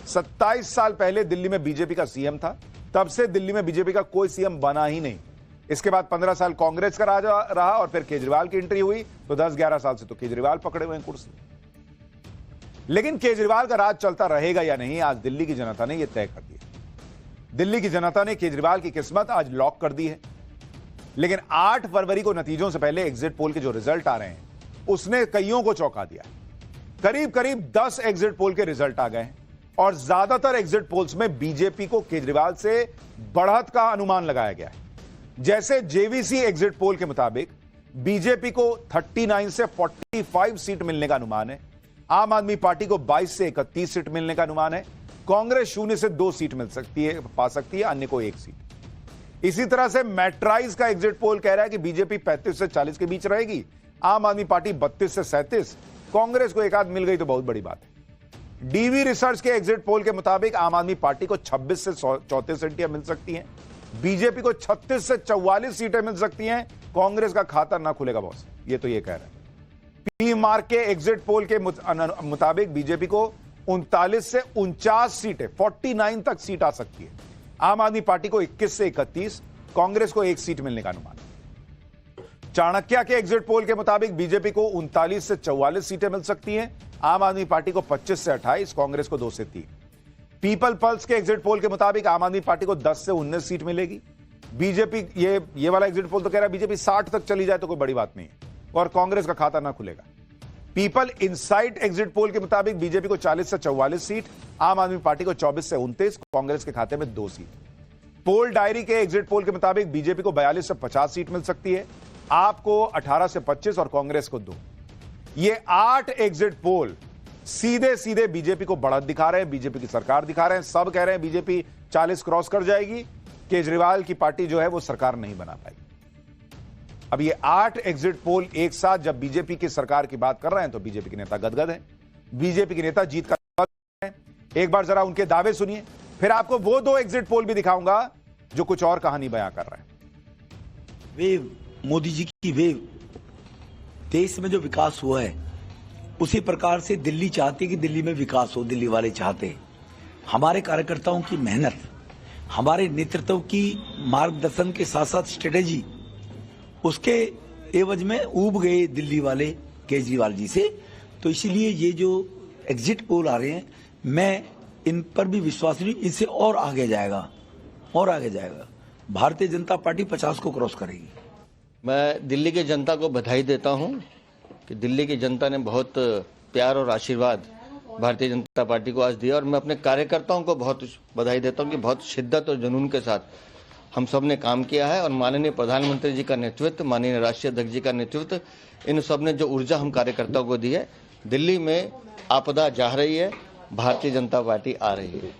27 साल पहले दिल्ली में बीजेपी का सीएम था, तब से दिल्ली में बीजेपी का कोई सीएम बना ही नहीं। इसके बाद 15 साल कांग्रेस का राजा रहा और फिर केजरीवाल की एंट्री हुई, तो 10-11 साल से तो केजरीवाल पकड़े हुए हैं कुर्सी। लेकिन केजरीवाल का राज चलता रहेगा या नहीं, आज दिल्ली की जनता ने यह तय कर दिया। दिल्ली की जनता ने केजरीवाल की किस्मत आज लॉक कर दी है। लेकिन 8 फरवरी को नतीजों से पहले एग्जिट पोल के जो रिजल्ट आ रहे हैं, उसने कईयों को चौंका दिया। करीब करीब 10 एग्जिट पोल के रिजल्ट आ गए हैं और ज्यादातर एग्जिट पोल्स में बीजेपी को केजरीवाल से बढ़त का अनुमान लगाया गया है। जैसे जेवीसी एग्जिट पोल के मुताबिक बीजेपी को 39 से 45 सीट मिलने का अनुमान है, आम आदमी पार्टी को 22 से 31 सीट मिलने का अनुमान है, कांग्रेस 0 से 2 सीट पा सकती है, अन्य को 1 सीट। इसी तरह से मैट्राइज का एग्जिट पोल कह रहा है कि बीजेपी 35 से 40 के बीच रहेगी, आम आदमी पार्टी 32 से 37, कांग्रेस को एक आध मिल गई तो बहुत बड़ी बात है। डीवी रिसर्च के एग्जिट पोल के मुताबिक आम आदमी पार्टी को 26 से 34 सीटें मिल सकती हैं, बीजेपी को 36 से 44 सीटें मिल सकती हैं, कांग्रेस का खाता ना खुलेगा बॉस, ये तो ये कह रहे हैं। पी मार्क के एग्जिट पोल के मुताबिक बीजेपी को 39 से 49 सीटें, 49 तक सीट आ सकती है, आम आदमी पार्टी को 21 से 31, कांग्रेस को 1 सीट मिलने का अनुमान। चाणक्य के एग्जिट पोल के मुताबिक बीजेपी को 39 से 44 सीटें मिल सकती हैं, आम आदमी पार्टी को 25 से 28, कांग्रेस को 2 से 3। पीपल पल्स के एग्जिट पोल के मुताबिक आम आदमी पार्टी को 10 से 19 सीट मिलेगी, बीजेपी ये वाला एग्जिट पोल तो कह रहा है बीजेपी 60 तक चली जाए तो कोई बड़ी बात नहीं है और कांग्रेस का खाता ना खुलेगा। पीपल इनसाइट एग्जिट पोल के मुताबिक बीजेपी को 40 से 44 सीट, आम आदमी पार्टी को 24 से 29, कांग्रेस के खाते में 2 सीट। पोल डायरी के एग्जिट पोल के मुताबिक बीजेपी को 42 से 50 सीट मिल सकती है, आपको 18 से 25 और कांग्रेस को 2। ये 8 एग्जिट पोल सीधे सीधे बीजेपी को बढ़त दिखा रहे हैं, बीजेपी की सरकार दिखा रहे हैं। सब कह रहे हैं बीजेपी 40 क्रॉस कर जाएगी, केजरीवाल की पार्टी जो है वो सरकार नहीं बना पाएगी। अब ये 8 एग्जिट पोल एक साथ जब बीजेपी की सरकार की बात कर रहे हैं तो बीजेपी के नेता गदगद हैं, बीजेपी के नेता जीत का है। एक बार जरा उनके दावे सुनिए, फिर आपको वो 2 एग्जिट पोल भी दिखाऊंगा जो कुछ और कहानी बयां कर रहे हैं। वेव, मोदी जी की वेव, देश में जो विकास हुआ है उसी प्रकार से दिल्ली चाहती है कि दिल्ली में विकास हो, दिल्ली वाले चाहते हैं। हमारे कार्यकर्ताओं की मेहनत, हमारे नेतृत्व की मार्गदर्शन के साथ साथ स्ट्रेटेजी, उसके एवज में ऊब गए दिल्ली वाले केजरीवाल जी से। तो इसीलिए ये जो एग्जिट पोल आ रहे हैं, मैं इन पर भी विश्वास नहीं, इनसे और आगे जाएगा और आगे जाएगा। भारतीय जनता पार्टी 50 को क्रॉस करेगी। मैं दिल्ली की जनता को बधाई देता हूं कि दिल्ली की जनता ने बहुत प्यार और आशीर्वाद भारतीय जनता पार्टी को आज दिया और मैं अपने कार्यकर्ताओं को बहुत बधाई देता हूं कि बहुत शिद्दत और जुनून के साथ हम सब ने काम किया है और माननीय प्रधानमंत्री जी का नेतृत्व, माननीय राष्ट्रीय अध्यक्ष जी का नेतृत्व, इन सब ने जो ऊर्जा हम कार्यकर्ताओं को दी है। दिल्ली में आपदा जा रही है, भारतीय जनता पार्टी आ रही है।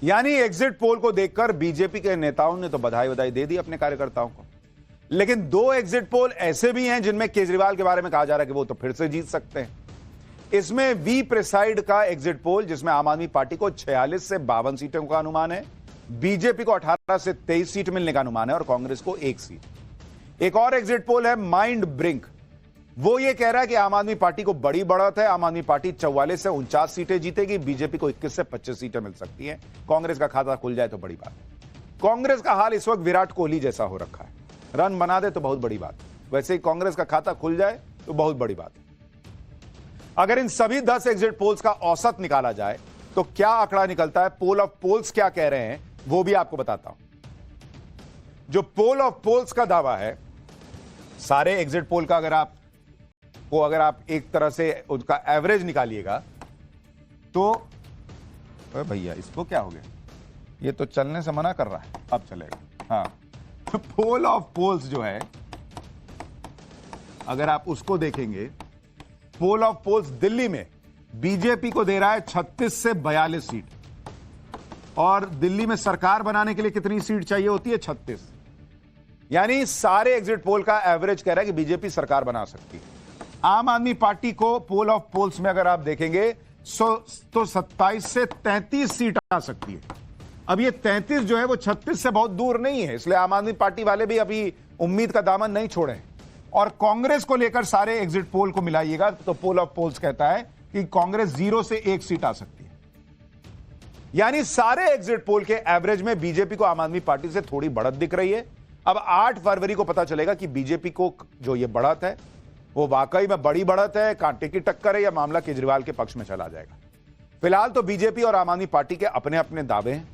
यानी एग्जिट पोल को देखकर बीजेपी के नेताओं ने तो बधाई दे दी अपने कार्यकर्ताओं को। लेकिन 2 एग्जिट पोल ऐसे भी हैं जिनमें केजरीवाल के बारे में कहा जा रहा है कि वो तो फिर से जीत सकते हैं। इसमें वी प्रिसाइड का एग्जिट पोल, जिसमें आम आदमी पार्टी को 46 से 52 सीटों का अनुमान है, बीजेपी को 18 से 23 सीट मिलने का अनुमान है और कांग्रेस को 1 सीट। एक और एग्जिट पोल है माइंड ब्रिंक, वो ये कह रहा है कि आम आदमी पार्टी को बड़ी बढ़त है, आम आदमी पार्टी 44 से 49 सीटें जीतेगी, बीजेपी को 21 से 25 सीटें मिल सकती हैं, कांग्रेस का खाता खुल जाए तो बड़ी बात। कांग्रेस का हाल इस वक्त विराट कोहली जैसा हो रखा है, रन बना दे तो बहुत बड़ी बात, वैसे ही कांग्रेस का खाता खुल जाए तो बहुत बड़ी बात। अगर इन सभी 10 एग्जिट पोल्स का औसत निकाला जाए तो क्या आंकड़ा निकलता है, पोल ऑफ पोल्स क्या कह रहे हैं, वो भी आपको बताता हूं। जो पोल ऑफ पोल्स का दावा है, सारे एग्जिट पोल का अगर आप एक तरह से उसका एवरेज निकालिएगा तो भैया इसको क्या हो गया, ये तो चलने से मना कर रहा है, अब चलेगा। हाँ, तो पोल ऑफ पोल्स जो है अगर आप उसको देखेंगे, पोल ऑफ पोल्स दिल्ली में बीजेपी को दे रहा है 36 से 42 सीट और दिल्ली में सरकार बनाने के लिए कितनी सीट चाहिए होती है, 36। यानी सारे एग्जिट पोल का एवरेज कह रहा है कि बीजेपी सरकार बना सकती है। आम आदमी पार्टी को पोल ऑफ पोल्स में अगर आप देखेंगे तो 27 से 33 सीट आ सकती है। अब ये 33 जो है वो 36 से बहुत दूर नहीं है, इसलिए आम आदमी पार्टी वाले भी अभी उम्मीद का दामन नहीं छोड़े। और कांग्रेस को लेकर सारे एग्जिट पोल को मिलाइएगा तो पोल ऑफ पोल्स कहता है कि कांग्रेस 0 से 1 सीट आ सकती है। यानी सारे एग्जिट पोल के एवरेज में बीजेपी को आम आदमी पार्टी से थोड़ी बढ़त दिख रही है। अब 8 फरवरी को पता चलेगा कि बीजेपी को जो ये बढ़त है वो वाकई में बड़ी बढ़त है, कांटे की टक्कर है, या मामला केजरीवाल के पक्ष में चला जाएगा। फिलहाल तो बीजेपी और आम आदमी पार्टी के अपने अपने दावे हैं,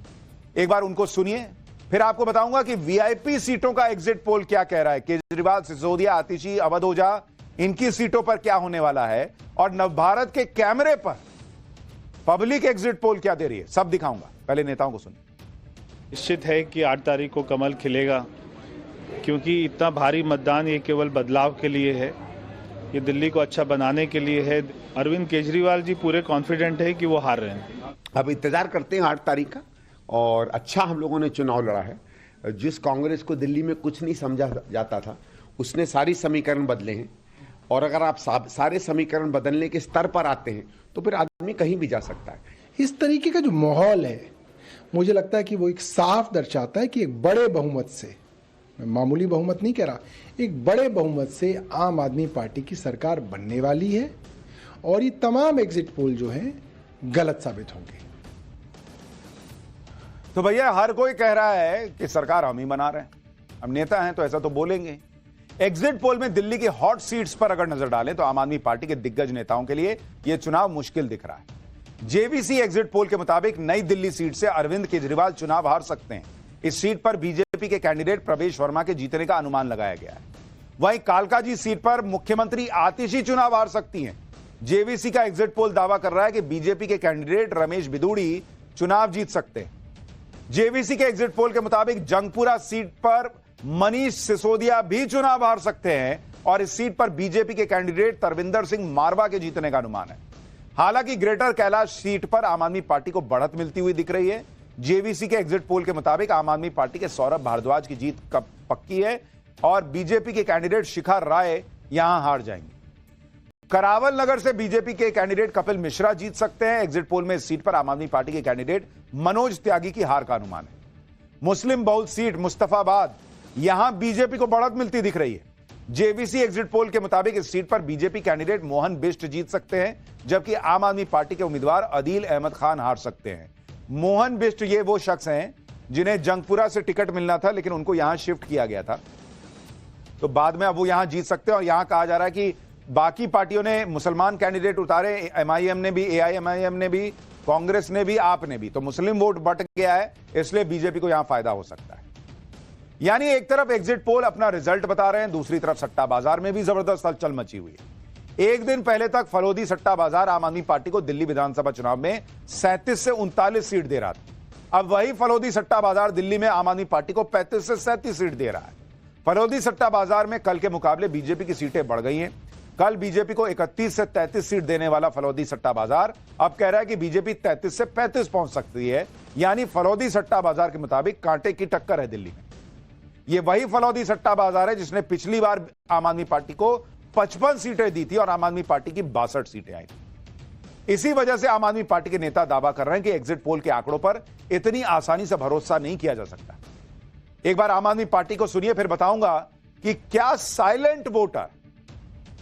एक बार उनको सुनिए, फिर आपको बताऊंगा कि वीआईपी सीटों का एग्जिट पोल क्या कह रहा है। केजरीवाल, सिसोदिया, आतिशी, अवध ओझा, इनकी सीटों पर क्या होने वाला है, और नवभारत के कैमरे पर पब्लिक एग्जिट पोल क्या दे रही है, सब दिखाऊंगा। पहले नेताओं को सुनिए। निश्चित है कि 8 तारीख को कमल खिलेगा, क्योंकि इतना भारी मतदान ये केवल बदलाव के लिए है, ये दिल्ली को अच्छा बनाने के लिए है। अरविंद केजरीवाल जी पूरे कॉन्फिडेंट है कि वो हार रहे हैं। अब इंतजार करते हैं 8 तारीख का, और अच्छा हम लोगों ने चुनाव लड़ा है। जिस कांग्रेस को दिल्ली में कुछ नहीं समझा जाता था, उसने सारी समीकरण बदले हैं, और अगर आप सारे समीकरण बदलने के स्तर पर आते हैं तो फिर आदमी कहीं भी जा सकता है। इस तरीके का जो माहौल है, मुझे लगता है कि वो एक साफ दर्शाता है कि एक बड़े बहुमत से, मैं मामूली बहुमत नहीं कह रहा, एक बड़े बहुमत से आम आदमी पार्टी की सरकार बनने वाली है, और ये तमाम एग्जिट पोल जो हैं गलत साबित होंगे। तो भैया हर कोई कह रहा है कि सरकार हम ही बना रहे हैं, हम नेता हैं तो ऐसा तो बोलेंगे। एग्जिट पोल में दिल्ली की हॉट सीट्स पर अगर नजर डालें तो आम आदमी पार्टी के दिग्गज नेताओं के लिए यह चुनाव मुश्किल दिख रहा है। जेवीसी एग्जिट पोल के मुताबिक नई दिल्ली सीट से अरविंद केजरीवाल चुनाव हार सकते हैं। इस सीट पर बीजेपी के कैंडिडेट प्रवेश वर्मा के जीतने का अनुमान लगाया गया है। वहीं कालकाजी सीट पर मुख्यमंत्री आतिशी चुनाव हार सकती हैं। जेवीसी का एग्जिट पोल दावा कर रहा है कि बीजेपी के कैंडिडेट रमेश बिदूड़ी चुनाव जीत सकते हैं। जेवीसी के एग्जिट पोल के मुताबिक जंगपुरा सीट पर मनीष सिसोदिया भी चुनाव हार सकते हैं, और इस सीट पर बीजेपी के कैंडिडेट तरविंदर सिंह मारवा के जीतने का अनुमान है। हालांकि ग्रेटर कैलाश सीट पर आम आदमी पार्टी को बढ़त मिलती हुई दिख रही है। जेवीसी के एग्जिट पोल के मुताबिक आम आदमी पार्टी के सौरभ भारद्वाज की जीत कब पक्की है, और बीजेपी के कैंडिडेट शिखा राय यहां हार जाएंगे। करावल नगर से बीजेपी के कैंडिडेट कपिल मिश्रा जीत सकते हैं। एग्जिट पोल में इस सीट पर आम आदमी पार्टी के कैंडिडेट मनोज त्यागी की हार का अनुमान है। मुस्लिम बहुल सीट मुस्तफाबाद, यहां बीजेपी को बढ़त मिलती दिख रही है। जेवीसी एग्जिट पोल के मुताबिक इस सीट पर बीजेपी कैंडिडेट मोहन बिष्ट जीत सकते हैं, जबकि आम आदमी पार्टी के उम्मीदवार अदील अहमद खान हार सकते हैं। मोहन बिष्ट ये वो शख्स हैं जिन्हें जंगपुरा से टिकट मिलना था, लेकिन उनको यहां शिफ्ट किया गया था, तो बाद में अब वो यहां जीत सकते हैं। और यहां कहा जा रहा है कि बाकी पार्टियों ने मुसलमान कैंडिडेट उतारे, एमआईएम ने भी, एआईएमआईएम ने भी, कांग्रेस ने भी, आपने भी, तो मुस्लिम वोट बट गया है, इसलिए बीजेपी को यहां फायदा हो सकता है। यानी एक तरफ एग्जिट पोल अपना रिजल्ट बता रहे हैं, दूसरी तरफ सट्टा बाजार में भी जबरदस्त हलचल मची हुई है। एक दिन पहले तक फलोदी सट्टा बाजार आम आदमी पार्टी को दिल्ली विधानसभा चुनाव में 37 से 39 सीट दे रहा था। अब वही फलोदी सट्टा बाजार दिल्ली में आम आदमी पार्टी को 35 से 37 सीट दे रहा है। फलोदी सट्टा बाजार में कल के मुकाबले बीजेपी की सीटें बढ़ गई हैं। कल बीजेपी को 31 से 33 सीट देने वाला फलोदी सट्टा बाजार अब कह रहा है कि बीजेपी 33 से 35 पहुंच सकती है। यानी फलोदी सट्टा बाजार के मुताबिक कांटे की टक्कर है दिल्ली में। यह वही फलोदी सट्टा बाजार है जिसने पिछली बार आम आदमी पार्टी को 55 सीटें दी थी और आम आदमी पार्टी की 62 सीटें आई थी। इसी वजह से आम आदमी पार्टी के नेता दावा कर रहे हैं कि एग्जिट पोल के आंकड़ों पर इतनी आसानी से भरोसा नहीं किया जा सकता। एक बार आम आदमी पार्टी को सुनिए, फिर बताऊंगा कि क्या साइलेंट वोटर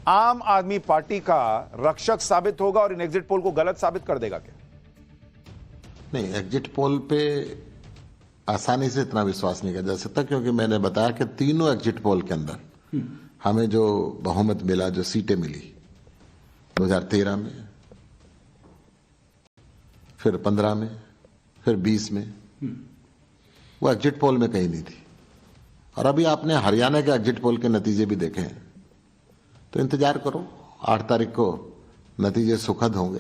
आम आदमी पार्टी का रक्षक साबित होगा और इन एग्जिट पोल को गलत साबित कर देगा क्या? नहीं, एग्जिट पोल पे आसानी से इतना विश्वास नहीं किया जा सकता, क्योंकि मैंने बताया कि तीनों एग्जिट पोल के अंदर हमें जो बहुमत मिला, जो सीटें मिली 2013 में, फिर 15 में, फिर 20 में, वो एग्जिट पोल में कहीं नहीं थी। और अभी आपने हरियाणा के एग्जिट पोल के नतीजे भी देखे हैं, तो इंतजार करो, 8 तारीख को नतीजे सुखद होंगे।